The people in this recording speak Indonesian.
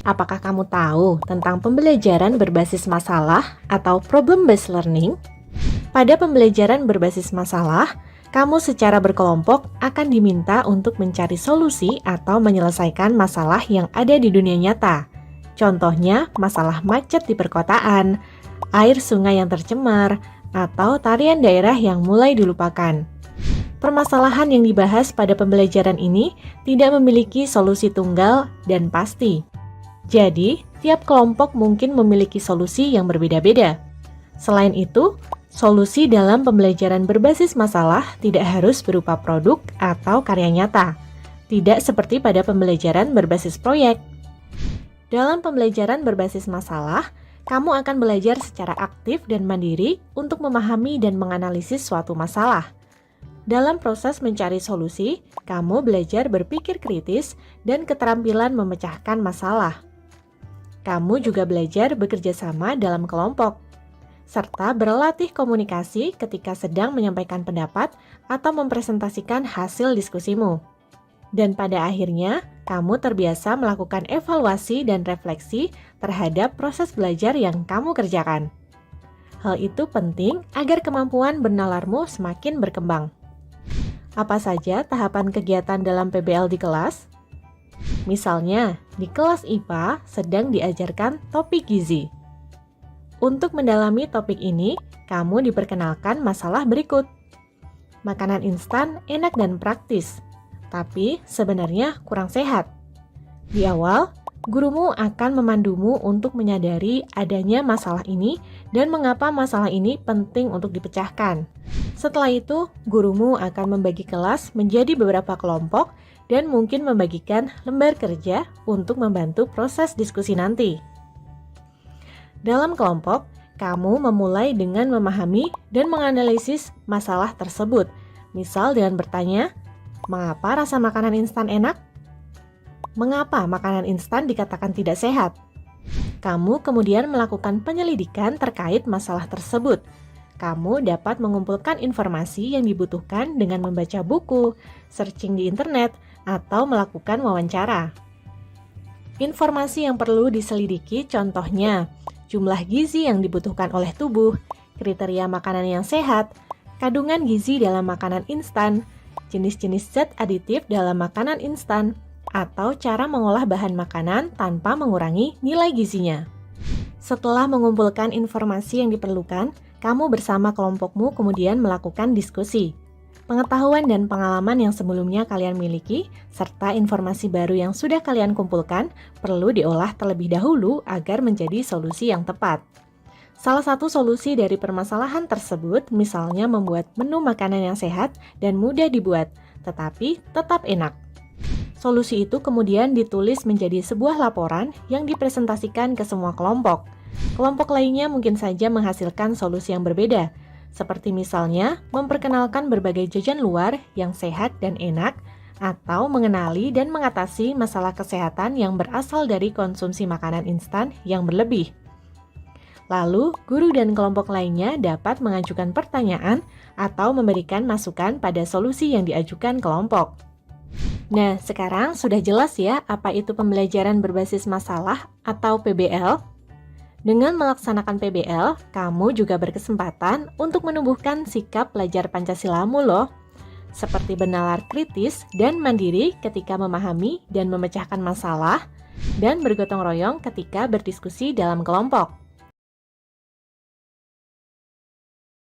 Apakah kamu tahu tentang pembelajaran berbasis masalah atau problem-based learning? Pada pembelajaran berbasis masalah, kamu secara berkelompok akan diminta untuk mencari solusi atau menyelesaikan masalah yang ada di dunia nyata. Contohnya, masalah macet di perkotaan, air sungai yang tercemar, atau tarian daerah yang mulai dilupakan. Permasalahan yang dibahas pada pembelajaran ini tidak memiliki solusi tunggal dan pasti. Jadi, tiap kelompok mungkin memiliki solusi yang berbeda-beda. Selain itu, solusi dalam pembelajaran berbasis masalah tidak harus berupa produk atau karya nyata, tidak seperti pada pembelajaran berbasis proyek. Dalam pembelajaran berbasis masalah, kamu akan belajar secara aktif dan mandiri untuk memahami dan menganalisis suatu masalah. Dalam proses mencari solusi, kamu belajar berpikir kritis dan keterampilan memecahkan masalah. Kamu juga belajar bekerja sama dalam kelompok, serta berlatih komunikasi ketika sedang menyampaikan pendapat atau mempresentasikan hasil diskusimu. Dan pada akhirnya, kamu terbiasa melakukan evaluasi dan refleksi terhadap proses belajar yang kamu kerjakan. Hal itu penting agar kemampuan bernalarmu semakin berkembang. Apa saja tahapan kegiatan dalam PBL di kelas? Misalnya, di kelas IPA sedang diajarkan topik gizi. Untuk mendalami topik ini, kamu diperkenalkan masalah berikut. Makanan instan enak dan praktis, tapi sebenarnya kurang sehat. Di awal, gurumu akan memandumu untuk menyadari adanya masalah ini dan mengapa masalah ini penting untuk dipecahkan. Setelah itu, gurumu akan membagi kelas menjadi beberapa kelompok dan mungkin membagikan lembar kerja untuk membantu proses diskusi nanti. Dalam kelompok, kamu memulai dengan memahami dan menganalisis masalah tersebut. Misal dengan bertanya, mengapa rasa makanan instan enak? Mengapa makanan instan dikatakan tidak sehat? Kamu kemudian melakukan penyelidikan terkait masalah tersebut. Kamu dapat mengumpulkan informasi yang dibutuhkan dengan membaca buku, searching di internet, atau melakukan wawancara. Informasi yang perlu diselidiki contohnya, jumlah gizi yang dibutuhkan oleh tubuh, kriteria makanan yang sehat, kandungan gizi dalam makanan instan, jenis-jenis zat aditif dalam makanan instan, atau cara mengolah bahan makanan tanpa mengurangi nilai gizinya. Setelah mengumpulkan informasi yang diperlukan, kamu bersama kelompokmu kemudian melakukan diskusi. Pengetahuan dan pengalaman yang sebelumnya kalian miliki, serta informasi baru yang sudah kalian kumpulkan, perlu diolah terlebih dahulu agar menjadi solusi yang tepat. Salah satu solusi dari permasalahan tersebut, misalnya membuat menu makanan yang sehat dan mudah dibuat, tetapi tetap enak. Solusi itu kemudian ditulis menjadi sebuah laporan yang dipresentasikan ke semua kelompok. Kelompok lainnya mungkin saja menghasilkan solusi yang berbeda, seperti misalnya memperkenalkan berbagai jajan luar yang sehat dan enak, atau mengenali dan mengatasi masalah kesehatan yang berasal dari konsumsi makanan instan yang berlebih. Lalu, guru dan kelompok lainnya dapat mengajukan pertanyaan atau memberikan masukan pada solusi yang diajukan kelompok. Nah, sekarang sudah jelas ya apa itu pembelajaran berbasis masalah atau PBL? Dengan melaksanakan PBL, kamu juga berkesempatan untuk menumbuhkan sikap pelajar Pancasilamu loh, seperti bernalar kritis dan mandiri ketika memahami dan memecahkan masalah, dan bergotong royong ketika berdiskusi dalam kelompok.